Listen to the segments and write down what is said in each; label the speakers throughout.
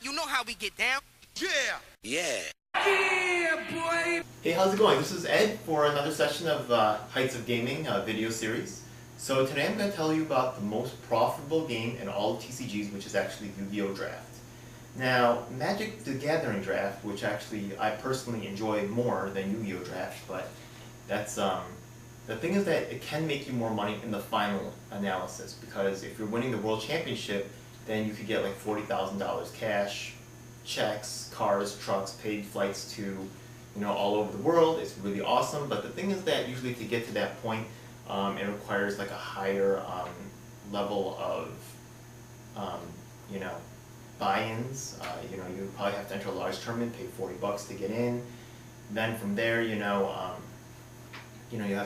Speaker 1: You know how we get down.
Speaker 2: Yeah.
Speaker 1: Yeah.
Speaker 2: Yeah, boy.
Speaker 3: Hey, how's it going? This is Ed for another session of Heights of Gaming video series. So today I'm going to tell you about the most profitable game in all of TCGs, which is actually Yu-Gi-Oh! Draft. Now, Magic the Gathering Draft, which actually I personally enjoy more than Yu-Gi-Oh! Draft, but that's the thing is that it can make you more money in the final analysis, because if you're winning the World Championship, then you could get like $40,000 cash, checks, cars, trucks, paid flights to, all over the world. It's really awesome. But the thing is that usually to get to that point, it requires like a higher level of, buy-ins. You probably have to enter a large tournament, pay $40 to get in. Then from there, you have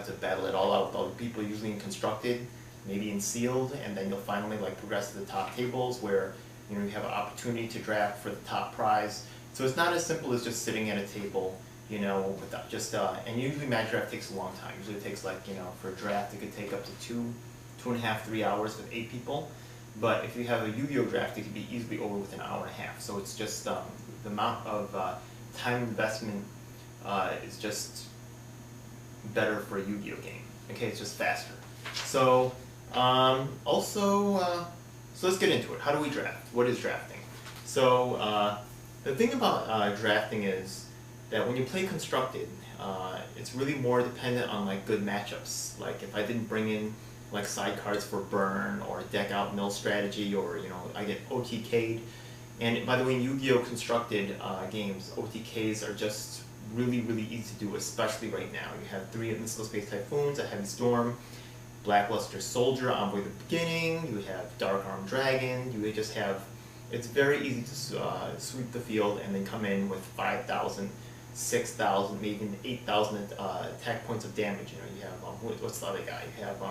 Speaker 3: to battle it all out with all the people, usually in Constructed, maybe in Sealed, and then you'll finally progress to the top tables where you have an opportunity to draft for the top prize. So it's not as simple as just sitting at a table, without just and usually Magic Draft takes a long time. Usually it takes for a draft it could take up to 2.5, 3 hours with 8 people. But if you have a Yu-Gi-Oh! Draft, it could be easily over with an hour and a half. So it's just the amount of time investment is just better for a Yu-Gi-Oh! Game. Okay, it's just faster. So so let's get into it. How do we draft? What is drafting? So the thing about drafting is that when you play Constructed, it's really more dependent on good matchups. Like if I didn't bring in side cards for burn or deck out mill strategy, or I get OTK'd. And by the way, in Yu-Gi-Oh! Constructed games, OTKs are just really easy to do, especially right now. You have 3 Invincible Space Typhoons, a Heavy Storm, Blackluster Soldier, Envoy at the beginning, you have Dark Arm Dragon, you just have, it's very easy to sweep the field and then come in with 5,000, 6,000, maybe even 8,000 attack points of damage. You have, what's the other guy? You have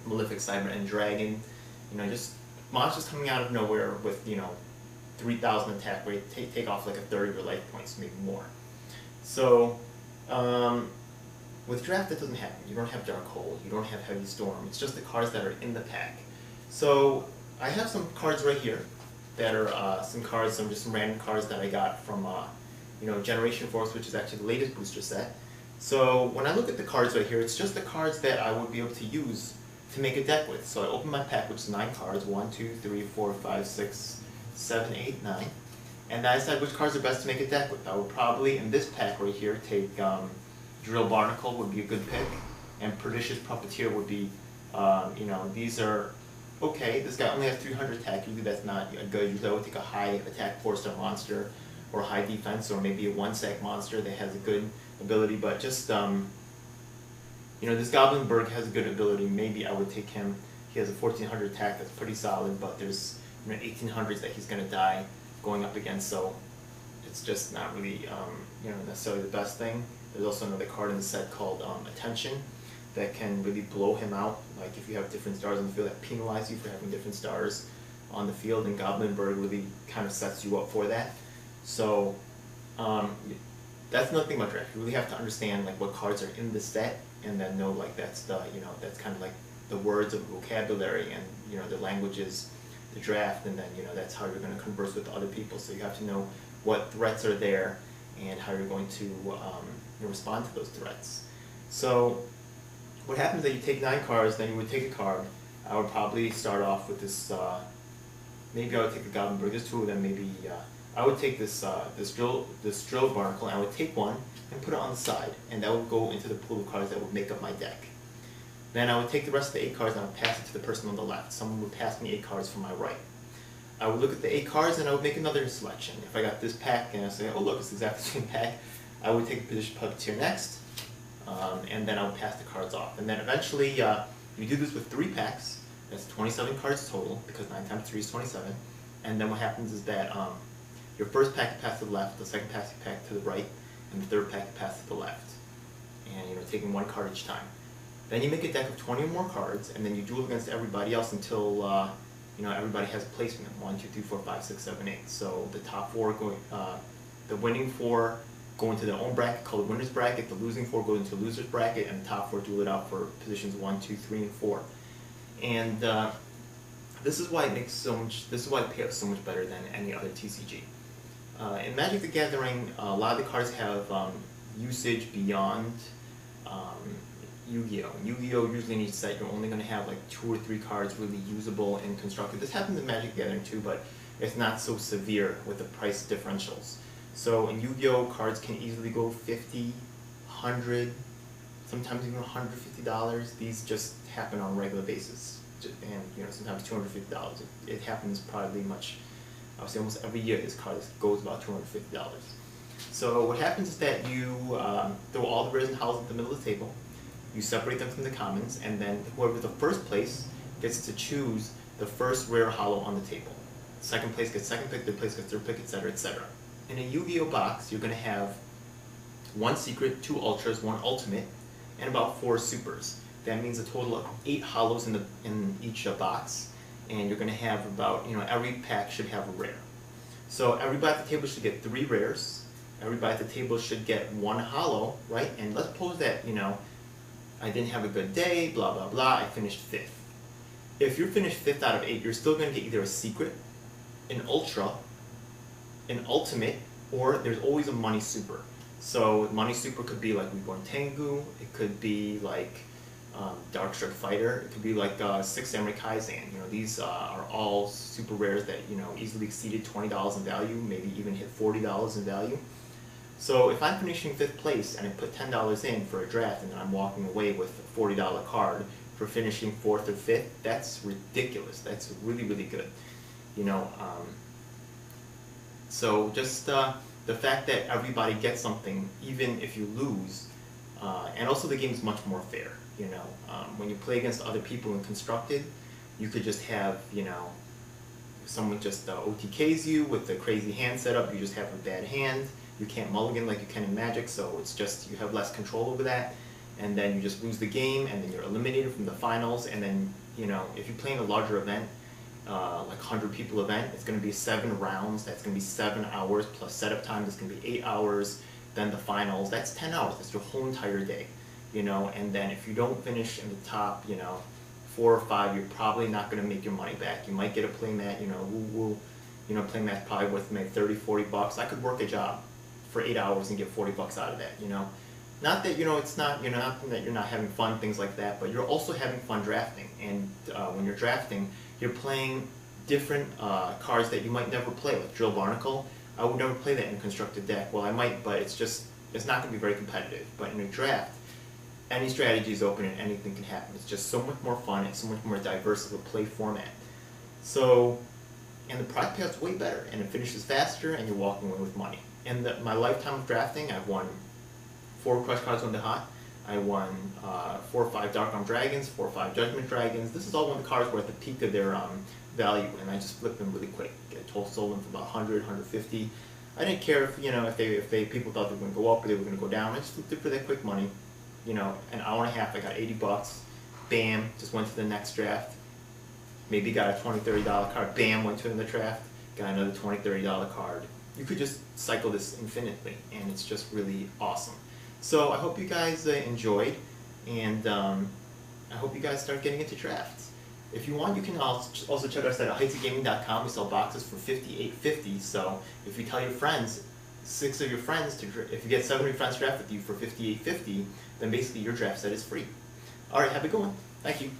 Speaker 3: Malefic Cyber and Dragon, just monsters coming out of nowhere with, 3,000 attack rate, take off a third of your life points, maybe more. So, with Draft, that doesn't happen. You don't have Dark Hole, you don't have Heavy Storm, it's just the cards that are in the pack. So, I have some cards right here that are some random cards that I got from, Generation Force, which is actually the latest booster set. So, when I look at the cards right here, it's just the cards that I would be able to use to make a deck with. So I open my pack, which is 9 cards, 1, 2, 3, 4, 5, 6, 7, 8, 9. And I decide which cards are best to make a deck with. I would probably, in this pack right here, take Drill Barnacle would be a good pick, and Pernicious Puppeteer would be, these are okay. This guy only has 300 attack, usually that's not good. Usually I would take a high attack 4-star monster, or high defense, or maybe a 1-sack monster that has a good ability, but just, this Goblinberg has a good ability. Maybe I would take him. He has a 1,400 attack, that's pretty solid, but there's 1800s that he's going to die going up against, so it's just not really necessarily the best thing. There's also another card in the set called Attention that can really blow him out. Like if you have different stars on the field that penalize you for having different stars on the field, and Goblinberg really kind of sets you up for that. So that's another thing about draft. You really have to understand what cards are in the set, and then know that's the that's kind of the words of vocabulary and the languages, the draft, and then that's how you're going to converse with other people. So you have to know what threats are there and how you're going to respond to those threats. So what happens is that you take 9 cards, then you would take a card. I would probably start off with this. Maybe I would take a Goblinberg. There's 2 of them. Maybe I would take this Drill Barnacle, and I would take one and put it on the side, and that would go into the pool of cards that would make up my deck. Then I would take the rest of the 8 cards and I would pass it to the person on the left. Someone would pass me 8 cards from my right. I would look at the 8 cards and I would make another selection. If I got this pack and I say, oh look, it's exactly the same pack, I would take the Pernicious Puppeteer next, and then I would pass the cards off. And then eventually, you do this with 3 packs. That's 27 cards total, because 9 times 3 is 27. And then what happens is that your first pack you pass to the left, the second pack you pass to the right, and the third pack you pass to the left. And taking 1 card each time. Then you make a deck of 20 or more cards, and then you duel against everybody else until everybody has a placement. 1, 2, 3, 4, 5, 6, 7, 8. So the top 4 going, the winning 4 go into their own bracket called the winner's bracket. The losing 4 go into the loser's bracket, and the top 4 duel it out for positions 1, 2, 3, and 4. And This is why it makes so much. This is why it pays so much better than any other TCG. In Magic the Gathering, a lot of the cards have usage beyond Yu-Gi-Oh! Yu-Gi-Oh! Usually in each set you're only going to have like 2 or 3 cards really usable and constructed. This happens in Magic the Gathering too, but it's not so severe with the price differentials. So in Yu-Gi-Oh! Cards can easily go $50, $100, sometimes even $150. These just happen on a regular basis, and sometimes $250. It happens probably much. I would say almost every year this card goes about $250. So what happens is that you throw all the rares and hollows at the middle of the table, you separate them from the commons, and then whoever the first place gets to choose the first rare hollow on the table. Second place gets second pick, third place gets third pick, etc., etc. In a Yu-Gi-Oh! Box, you're going to have 1 secret, 2 ultras, 1 ultimate, and about 4 supers. That means a total of 8 hollows in each box, and you're going to have about, every pack should have a rare. So everybody at the table should get 3 rares. Everybody at the table should get 1 hollow, right? And let's suppose that, I didn't have a good day, blah, blah, blah, I finished 5th. If you're finished 5th out of 8, you're still going to get either a secret, an ultra, an ultimate, or there's always a money super. So money super could be like Reborn Tengu, it could be like Darkstruck Fighter, it could be like 6 Samurai Kaizen. These are all super rares that easily exceeded $20 in value, maybe even hit $40 in value. So if I'm finishing 5th place and I put $10 in for a draft and then I'm walking away with a $40 card for finishing 4th or 5th, that's ridiculous. That's really, really good. So just the fact that everybody gets something, even if you lose, and also the game's much more fair. When you play against other people in Constructed, you could just have, someone just OTKs you with the crazy hand setup, you just have a bad hand, you can't mulligan like you can in Magic, so it's just, you have less control over that, and then you just lose the game, and then you're eliminated from the finals, and then, if you're playing a larger event, like 100 people event, it's going to be 7 rounds, that's going to be 7 hours, plus setup time, that's going to be 8 hours, then the finals, that's 10 hours, that's your whole entire day. And then if you don't finish in the top, 4 or 5, you're probably not going to make your money back. You might get a playmat, playmat's probably worth maybe 30, 40 bucks. I could work a job for 8 hours and get 40 bucks out of that, Not that, it's not, not that you're not having fun, things like that, but you're also having fun drafting. And when you're drafting, you're playing different cards that you might never play, like Drill Barnacle. I would never play that in a constructed deck. Well, I might, but it's not going to be very competitive. But in a draft, any strategy is open and anything can happen. It's just so much more fun, it's so much more diverse of a play format. So, and the product payout's way better, and it finishes faster, and you're walking away with money. In my lifetime of drafting, I've won 4 Crush Cards on the Hot, I won 4 or 5 Dark Arm Dragons, 4 or 5 Judgment Dragons. This is all when the cards were at the peak of their value, and I just flipped them really quick. I sold them for about 100, 150. I didn't care if if people thought they were going to go up or they were going to go down. I just flipped it for that quick money. An hour and a half, I got 80 bucks. Bam, just went to the next draft. Maybe got a $20, $30 card. Bam, went to another draft. Got another $20, $30 card. You could just cycle this infinitely, and it's just really awesome. So I hope you guys enjoyed, and I hope you guys start getting into drafts. If you want, you can also check us out at heightsofgaming.com. We sell boxes for $58.50. So if you tell your friends, 6 of your friends, if you get 7 of your friends to draft with you for $58.50, then basically your draft set is free. All right, have a good one. Thank you.